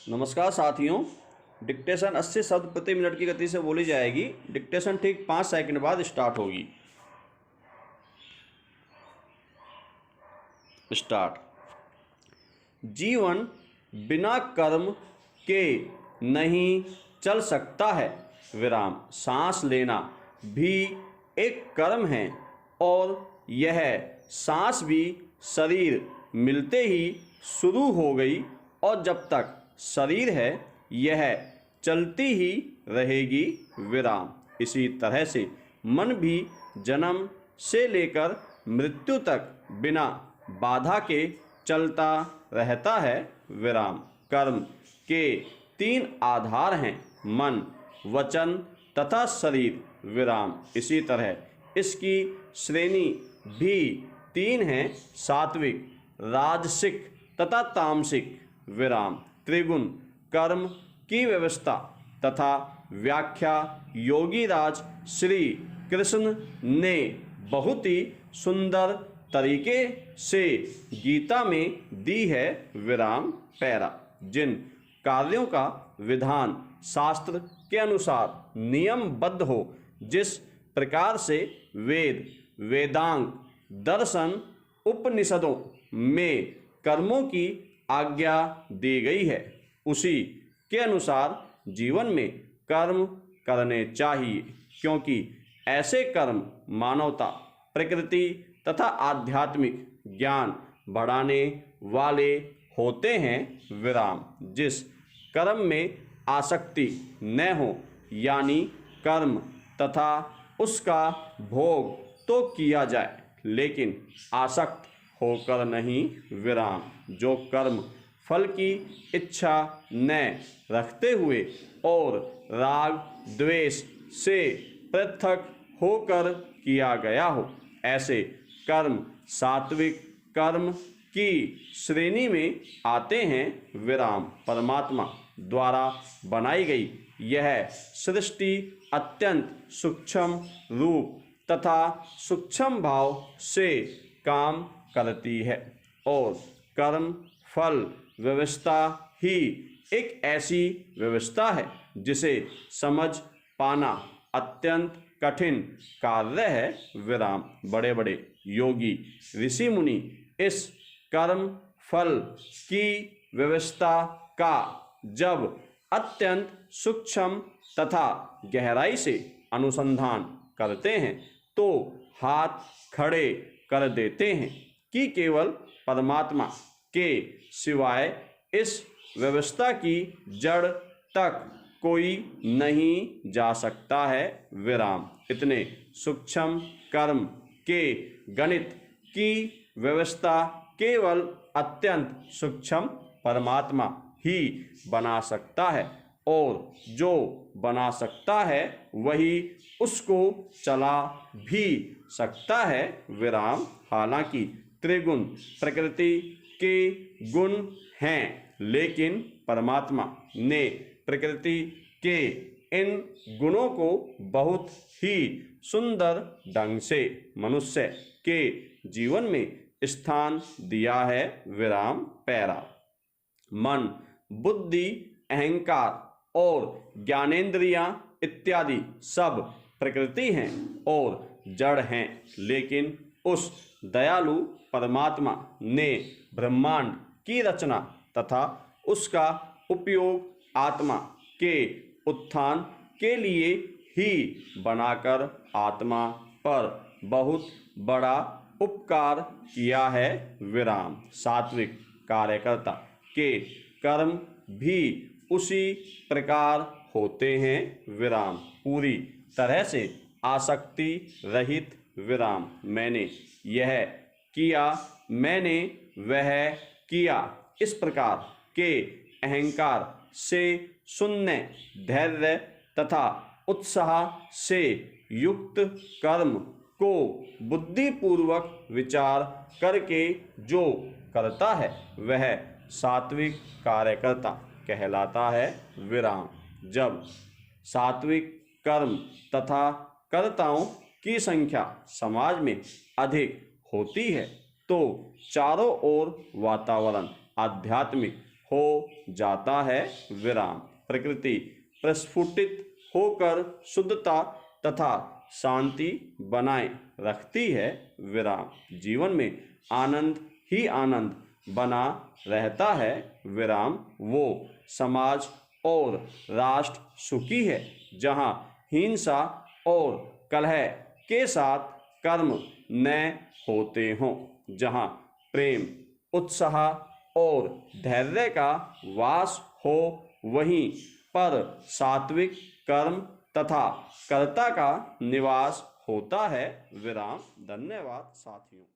नमस्कार साथियों। डिक्टेशन 80 शब्द प्रति मिनट की गति से बोली जाएगी। डिक्टेशन ठीक 5 सेकंड बाद स्टार्ट होगी। स्टार्ट। जीवन बिना कर्म के नहीं चल सकता है। विराम। सांस लेना भी एक कर्म है और यह सांस भी शरीर मिलते ही शुरू हो गई और जब तक शरीर है यह चलती ही रहेगी। विराम। इसी तरह से मन भी जन्म से लेकर मृत्यु तक बिना बाधा के चलता रहता है। विराम। कर्म के 3 आधार हैं, मन, वचन तथा शरीर। विराम। इसी तरह इसकी श्रेणी भी 3 हैं, सात्विक, राजसिक तथा तामसिक। विराम। त्रिगुण कर्म की व्यवस्था तथा व्याख्या योगीराज श्री कृष्ण ने बहुत ही सुंदर तरीके से गीता में दी है। विराम। पैरा। जिन कार्यों का विधान शास्त्र के अनुसार नियमबद्ध हो, जिस प्रकार से वेद, वेदांग, दर्शन, उपनिषदों में कर्मों की आज्ञा दी गई है, उसी के अनुसार जीवन में कर्म करने चाहिए, क्योंकि ऐसे कर्म मानवता, प्रकृति तथा आध्यात्मिक ज्ञान बढ़ाने वाले होते हैं। विराम। जिस कर्म में आसक्ति न हो, यानी कर्म तथा उसका भोग तो किया जाए लेकिन आसक्त होकर नहीं। विराम। जो कर्म फल की इच्छा न रखते हुए और राग द्वेष से पृथक होकर किया गया हो, ऐसे कर्म सात्विक कर्म की श्रेणी में आते हैं। विराम। परमात्मा द्वारा बनाई गई यह सृष्टि अत्यंत सूक्ष्म रूप तथा सूक्ष्म भाव से काम करती है और कर्म फल व्यवस्था ही एक ऐसी व्यवस्था है जिसे समझ पाना अत्यंत कठिन कार्य है। विराम। बड़े बड़े योगी ऋषि मुनि इस कर्म फल की व्यवस्था का जब अत्यंत सूक्ष्म तथा गहराई से अनुसंधान करते हैं तो हाथ खड़े कर देते हैं कि केवल परमात्मा के सिवाय इस व्यवस्था की जड़ तक कोई नहीं जा सकता है। विराम। इतने सूक्ष्म कर्म के गणित की व्यवस्था केवल अत्यंत सूक्ष्म परमात्मा ही बना सकता है और जो बना सकता है वही उसको चला भी सकता है। विराम। हालांकि त्रिगुण प्रकृति के गुण हैं, लेकिन परमात्मा ने प्रकृति के इन गुणों को बहुत ही सुंदर ढंग से मनुष्य के जीवन में स्थान दिया है। विराम। पैरा। मन, बुद्धि, अहंकार और ज्ञानेंद्रियां इत्यादि सब प्रकृति हैं और जड़ हैं, लेकिन उस दयालु परमात्मा ने ब्रह्मांड की रचना तथा उसका उपयोग आत्मा के उत्थान के लिए ही बनाकर आत्मा पर बहुत बड़ा उपकार किया है। विराम। सात्विक कार्यकर्ता के कर्म भी उसी प्रकार होते हैं। विराम। पूरी तरह से आसक्ति रहित। विराम। मैंने यह किया, मैंने वह किया, इस प्रकार के अहंकार से शून्य धैर्य तथा उत्साह से युक्त कर्म को बुद्धिपूर्वक विचार करके जो करता है वह सात्विक कार्यकर्ता कहलाता है। विराम। जब सात्विक कर्म तथा कर्ताओं की संख्या समाज में अधिक होती है तो चारों ओर वातावरण आध्यात्मिक हो जाता है विराम। प्रकृति प्रस्फुटित होकर शुद्धता तथा शांति बनाए रखती है विराम। जीवन में आनंद ही आनंद बना रहता है विराम। वो समाज और राष्ट्र सुखी है जहाँ हिंसा और कलह के साथ कर्म न होते हों, जहाँ प्रेम उत्साह और धैर्य का वास हो, वहीं पर सात्विक कर्म तथा कर्ता का निवास होता है विराम। धन्यवाद साथियों।